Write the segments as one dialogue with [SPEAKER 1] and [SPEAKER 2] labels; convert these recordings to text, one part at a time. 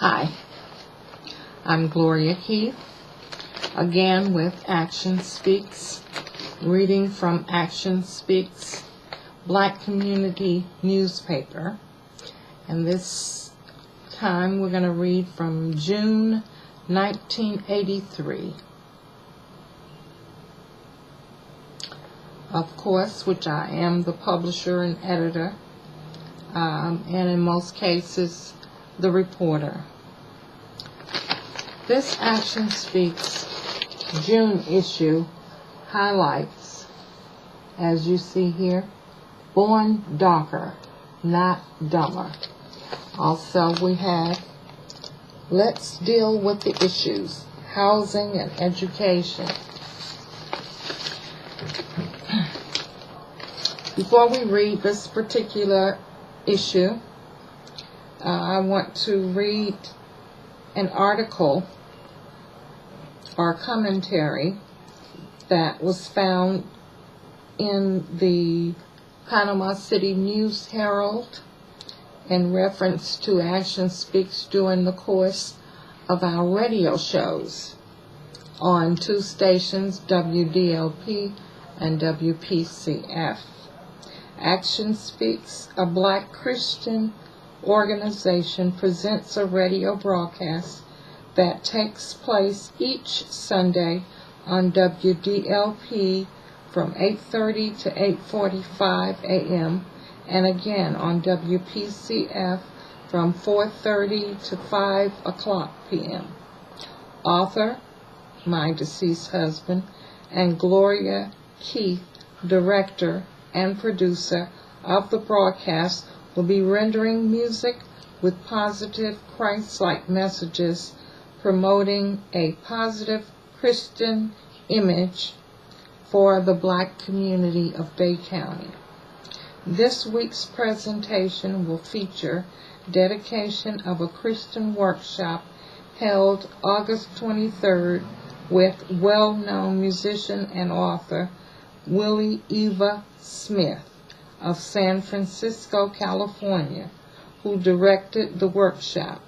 [SPEAKER 1] Hi, I'm Gloria Keith, again with Action Speaks, reading from Action Speaks Black Community Newspaper. And this time we're going to read from June 1983. Of course, which I am the publisher and editor, and in most cases, the reporter. This Action Speaks June issue highlights, as you see here, Born Darker, Not Dumber. Also, we have Let's Deal with the Issues, Housing and Education. Before we read this particular issue, I want to read an article or commentary that was found in the Panama City News Herald in reference to Action Speaks during the course of our radio shows on two stations, WDLP and WPCF. Action Speaks, a Black Christian organization, presents a radio broadcast that takes place each Sunday on WDLP from 8:30 to 8:45 a.m. and again on WPCF from 4:30 to 5 o'clock p.m. Author, my deceased husband, and Gloria Keith, director and producer of the broadcast, will be rendering music with positive Christ-like messages promoting a positive Christian image for the Black community of Bay County. This week's presentation will feature dedication of a Christian workshop held August 23rd with well-known musician and author Willie Eva Smith of San Francisco, California, who directed the workshop.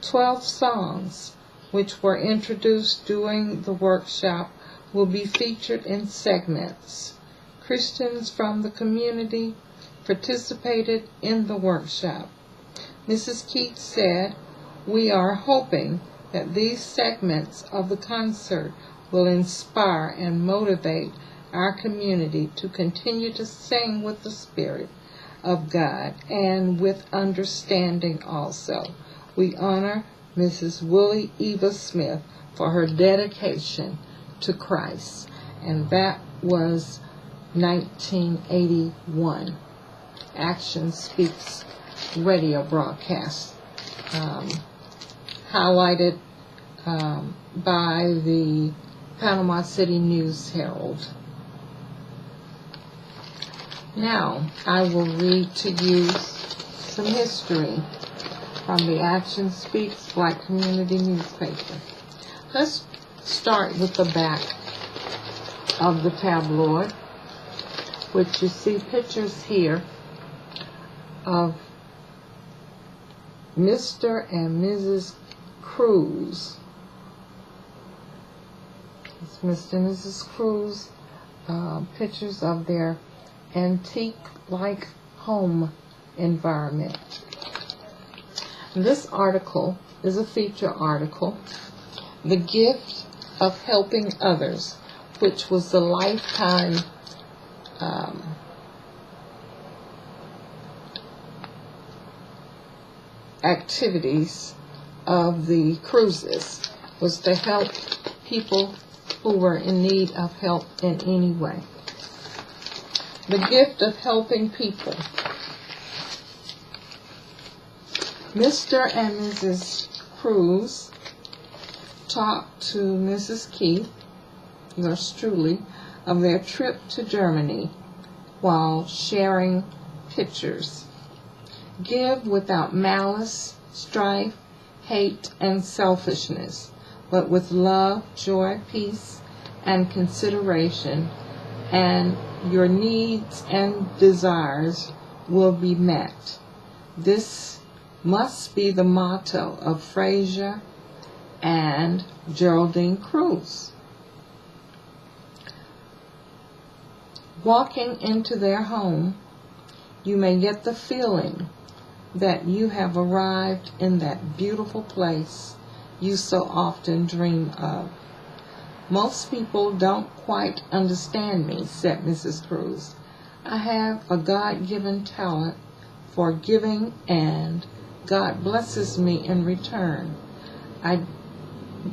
[SPEAKER 1] 12 songs, which were introduced during the workshop, will be featured in segments. Christians from the community participated in the workshop. Mrs. Keith said, "We are hoping that these segments of the concert will inspire and motivate our community to continue to sing with the Spirit of God and with understanding also. We honor Mrs. Willie Eva Smith for her dedication to Christ." And that was 1981. Action Speaks radio broadcast, highlighted by the Panama City News Herald. Now, I will read to you some history from the Action Speaks Black Community Newspaper. Let's start with the back of the tabloid, which you see pictures here of Mr. and Mrs. Cruz. It's Mr. and Mrs. Cruz, pictures of their antique-like home environment. This article is a feature article, The Gift of Helping Others, which was the lifetime activities of the Cruzes, was to help people who were in need of help in any way. The gift of helping people. Mr. and Mrs. Cruz talked to Mrs. Keith, yours truly, of their trip to Germany while sharing pictures. Give without malice, strife, hate, and selfishness, but with love, joy, peace, and consideration, and your needs and desires will be met. This must be the motto of Frazier and Geraldine Cruz. Walking into their home, you may get the feeling that you have arrived in that beautiful place you so often dream of. Most people don't quite understand me, said Mrs. Cruz. I have a God-given talent for giving, and God blesses me in return. I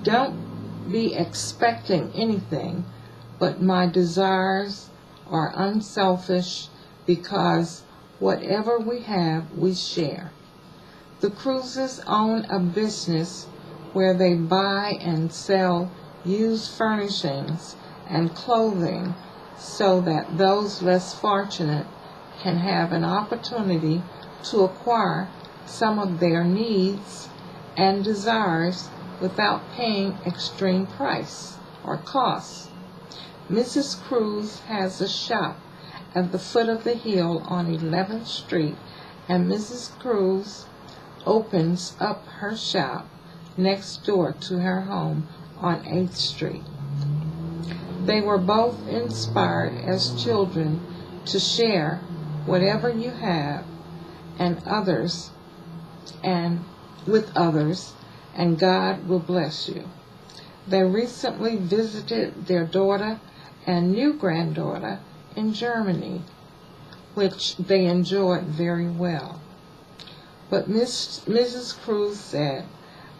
[SPEAKER 1] don't be expecting anything, but my desires are unselfish because whatever we have, we share. The Cruzes own a business where they buy and sell used furnishings and clothing so that those less fortunate can have an opportunity to acquire some of their needs and desires without paying extreme price or costs. Mrs. Cruz has a shop at the foot of the hill on 11th Street, and Mrs. Cruz opens up her shop next door to her home on 8th Street. They were both inspired as children to share whatever you have and others and with others, and God will bless you. They recently visited their daughter and new granddaughter in Germany, which they enjoyed very well. But Mrs. Cruz said,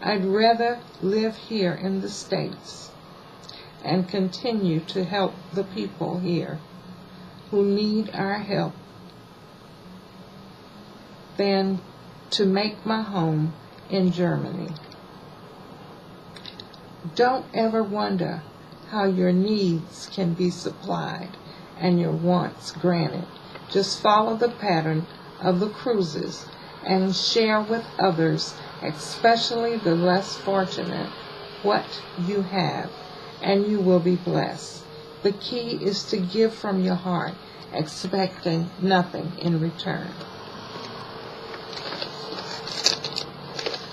[SPEAKER 1] I'd rather live here in the States and continue to help the people here who need our help than to make my home in Germany. Don't ever wonder how your needs can be supplied and your wants granted. Just follow the pattern of the Cruzes and share with others, especially the less fortunate, what you have, and you will be blessed. The key is to give from your heart, expecting nothing in return.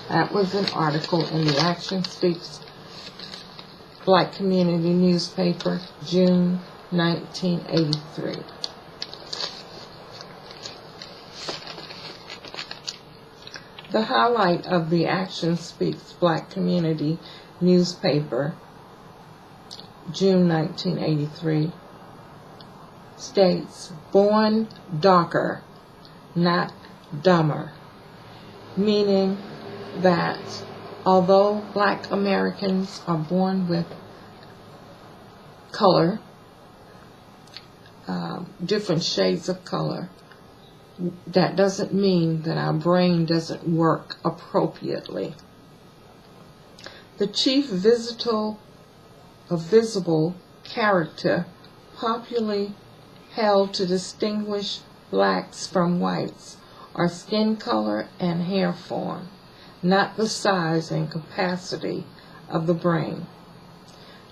[SPEAKER 1] That was an article in the Action Speaks Black Community newspaper, June 1983. The highlight of the Action Speaks Black Community newspaper, June 1983, states, born darker, not dumber, meaning that although Black Americans are born with color, different shades of color, that doesn't mean that our brain doesn't work appropriately. The chief visible character popularly held to distinguish blacks from whites are skin color and hair form, not the size and capacity of the brain.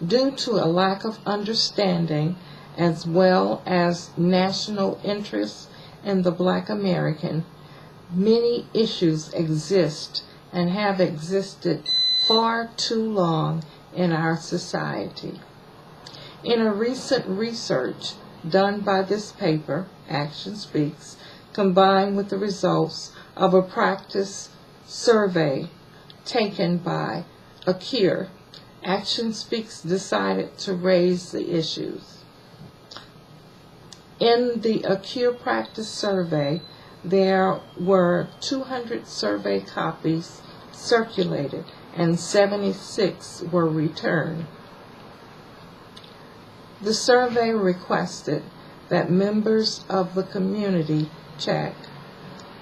[SPEAKER 1] Due to a lack of understanding as well as national interest in the Black American, many issues exist and have existed far too long in our society. In a recent research done by this paper, Action Speaks, combined with the results of a practice survey taken by ACURE, Action Speaks decided to raise the issues. In the ACURE practice survey, there were 200 survey copies circulated and 76 were returned. The survey requested that members of the community check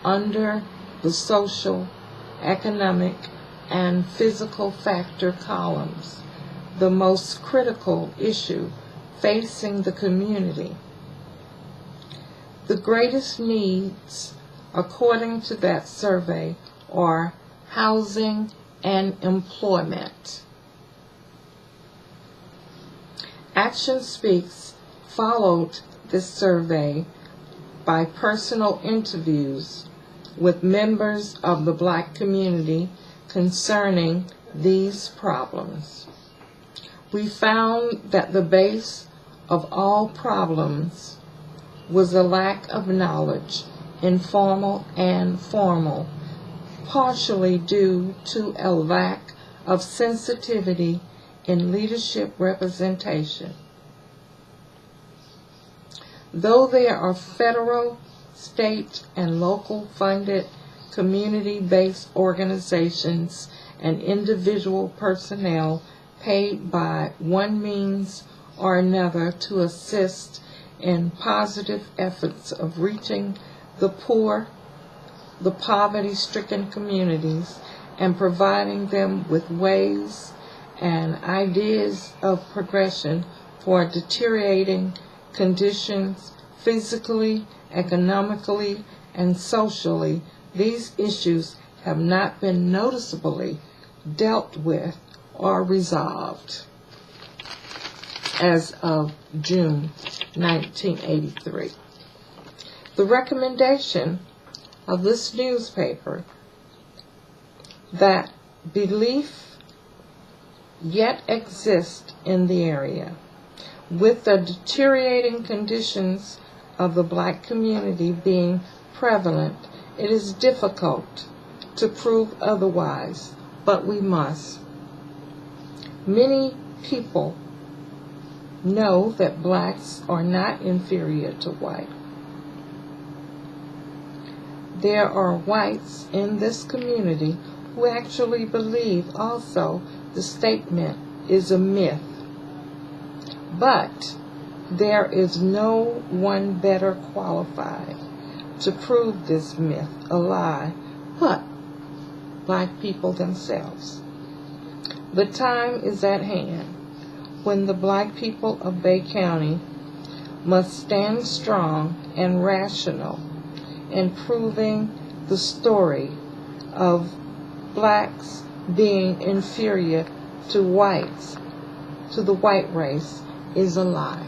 [SPEAKER 1] under the social, economic, and physical factor columns the most critical issue facing the community. The greatest needs, according to that survey, are housing and employment. Action Speaks followed this survey by personal interviews with members of the Black community concerning these problems. We found that the base of all problems was a lack of knowledge, informal and formal, partially due to a lack of sensitivity in leadership representation. Though there are federal, state, and local funded community-based organizations and individual personnel paid by one means or another to assist in positive efforts of reaching the poor, the poverty-stricken communities, and providing them with ways and ideas of progression for deteriorating conditions physically, economically, and socially, these issues have not been noticeably dealt with or resolved as of June 1983. The recommendation of this newspaper that belief yet exists in the area, with the deteriorating conditions of the Black community being prevalent, it is difficult to prove otherwise, but we must. Many people know that Blacks are not inferior to white. There are whites in this community who actually believe also the statement is a myth. But there is no one better qualified to prove this myth a lie but Black people themselves. The time is at hand when the Black people of Bay County must stand strong and rational in proving the story of Blacks being inferior to whites, to the white race, is a lie.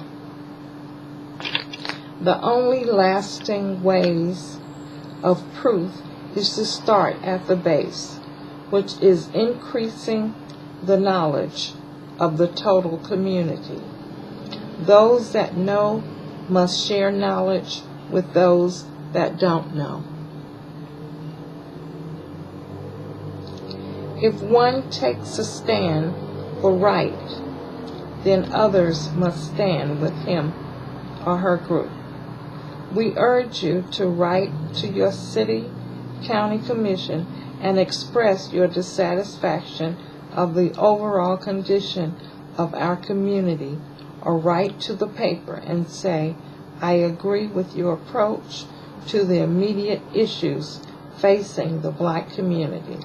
[SPEAKER 1] The only lasting ways of proof is to start at the base, which is increasing the knowledge of the total community. Those that know must share knowledge with those that don't know. If one takes a stand for right, then others must stand with him or her group. We urge you to write to your city, county commission and express your dissatisfaction of the overall condition of our community, or write to the paper and say, I agree with your approach to the immediate issues facing the Black community.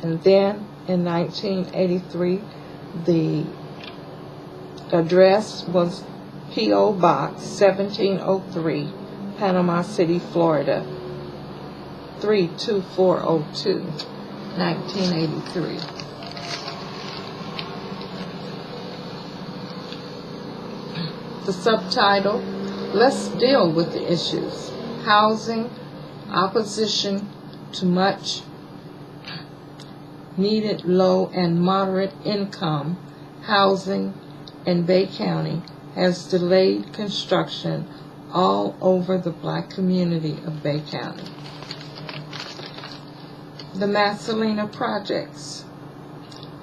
[SPEAKER 1] And then in 1983, the address was P.O. Box 1703, Panama City, Florida, 32402, 1983. The subtitle, let's deal with the issues. Housing, opposition to much needed low and moderate income housing in Bay County has delayed construction all over the Black community of Bay County. The Marcelina Projects,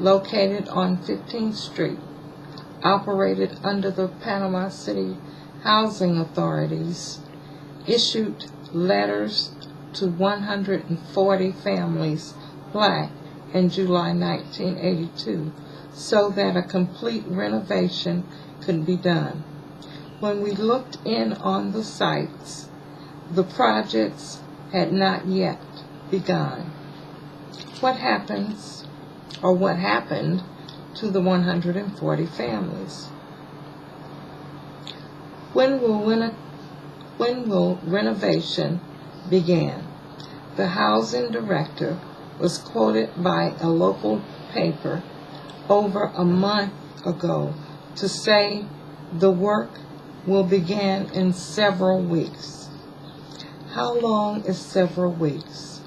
[SPEAKER 1] located on 15th Street, operated under the Panama City Housing Authorities, issued letters to 140 families, Black, in July 1982, so that a complete renovation could be done. When we looked in on the sites, the projects had not yet begun. What happens, or what happened, to the 140 families? When will renovation begin? The housing director was quoted by a local paper over a month ago to say the work will begin in several weeks. How long is several weeks?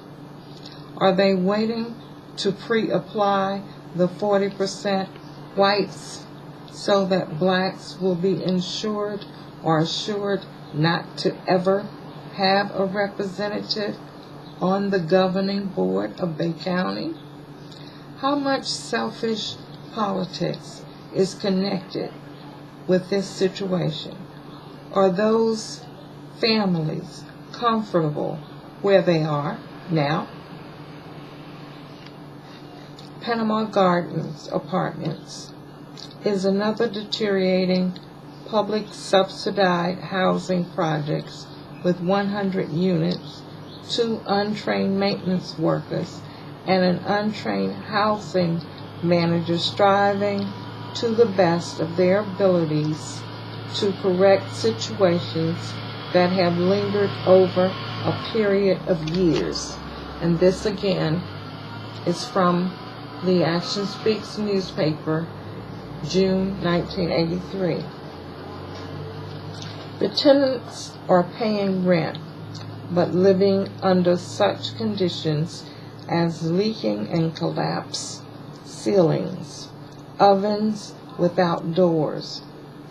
[SPEAKER 1] Are they waiting to pre-apply the 40% whites so that blacks will be insured or assured not to ever have a representative on the governing board of Bay County? How much selfish politics is connected with this situation? Are those families comfortable where they are now? Panama Gardens Apartments is another deteriorating public subsidized housing projects with 100 units, 2 untrained maintenance workers, and an untrained housing manager striving to the best of their abilities to correct situations that have lingered over a period of years. And this again is from the Action Speaks newspaper, June 1983. The tenants are paying rent, but living under such conditions as leaking and collapsed ceilings, ovens without doors,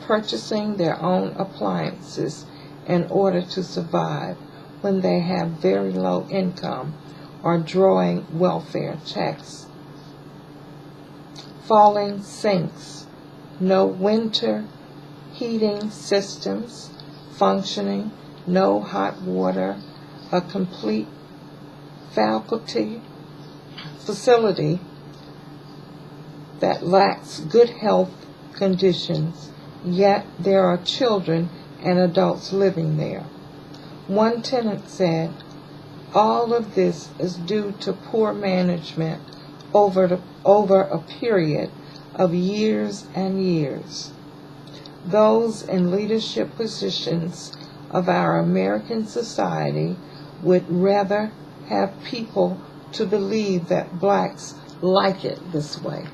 [SPEAKER 1] purchasing their own appliances in order to survive when they have very low income, or drawing welfare checks. Falling sinks, no winter heating systems functioning, no hot water, a complete facility that lacks good health conditions, yet there are children and adults living there. One tenant said, all of this is due to poor management over a period of years and years. Those in leadership positions of our American society would rather have people to believe that blacks like it this way.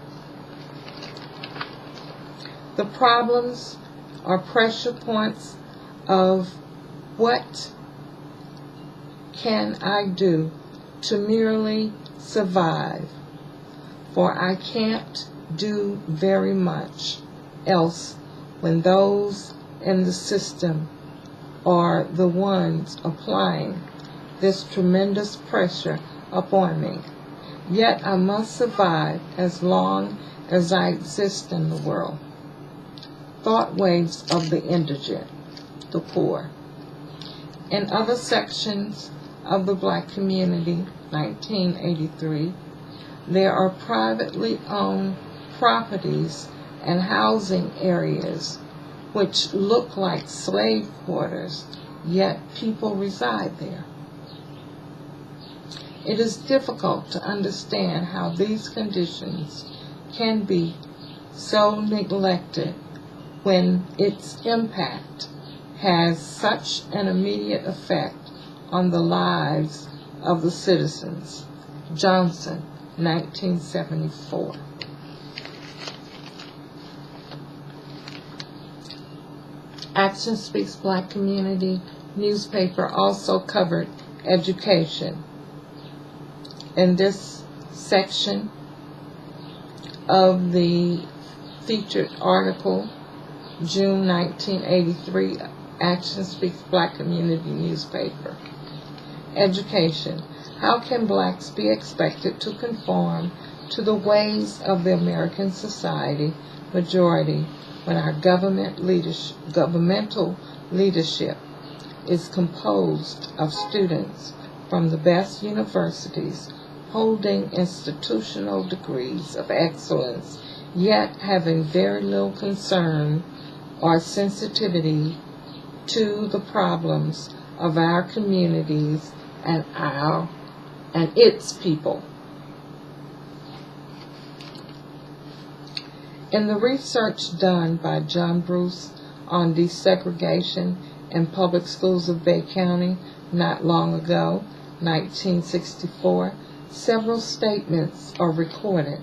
[SPEAKER 1] The problems are pressure points of what can I do to merely survive, for I can't do very much else when those in the system are the ones applying this tremendous pressure upon me. Yet I must survive as long as I exist in the world. Thought waves of the indigent, the poor. In other sections of the black community, 1983, there are privately owned properties and housing areas which look like slave quarters, yet people reside there. It is difficult to understand how these conditions can be so neglected when its impact has such an immediate effect on the lives of the citizens. Johnson, 1974. Action Speaks Black Community newspaper also covered education. In this section of the featured article, June 1983, Action Speaks Black Community newspaper. Education. How can blacks be expected to conform to the ways of the American society majority when our governmental leadership is composed of students from the best universities holding institutional degrees of excellence, yet having very little concern or sensitivity to the problems of our communities and its people. In the research done by John Bruce on desegregation in public schools of Bay County not long ago, 1964, several statements are recorded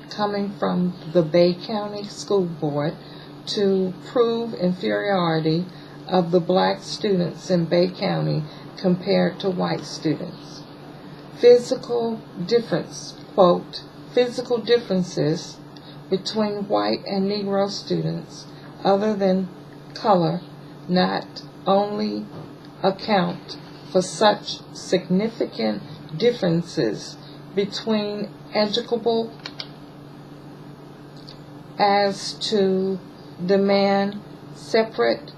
[SPEAKER 1] coming from the Bay County School Board to prove inferiority of the black students in Bay County compared to white students. Physical difference, quote, physical differences between white and Negro students other than color not only account for such significant differences between educable as to demand separate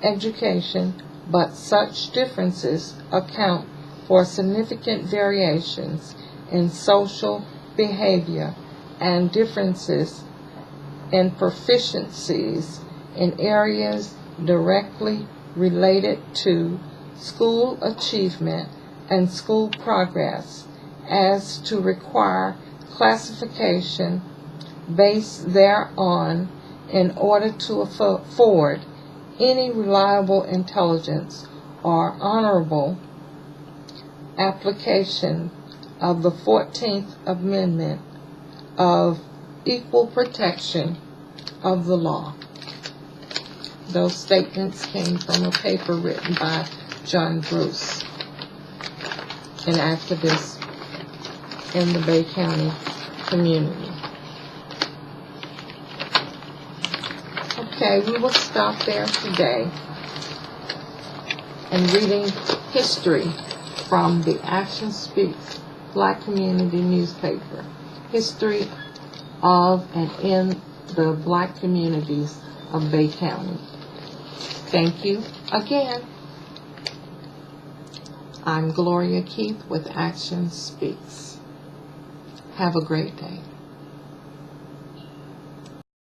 [SPEAKER 1] education, but such differences account for significant variations in social behavior and differences in proficiencies in areas directly related to school achievement and school progress as to require classification based thereon in order to afford any reliable intelligence or honorable application of the 14th Amendment of equal protection of the law. Those statements came from a paper written by John Bruce, an activist in the Bay County community. Okay, we will stop there today and reading history from the Action Speaks Black Community newspaper. History of and in the black communities of Bay County. Thank you again. I'm Gloria Keith with Action Speaks. Have a great day.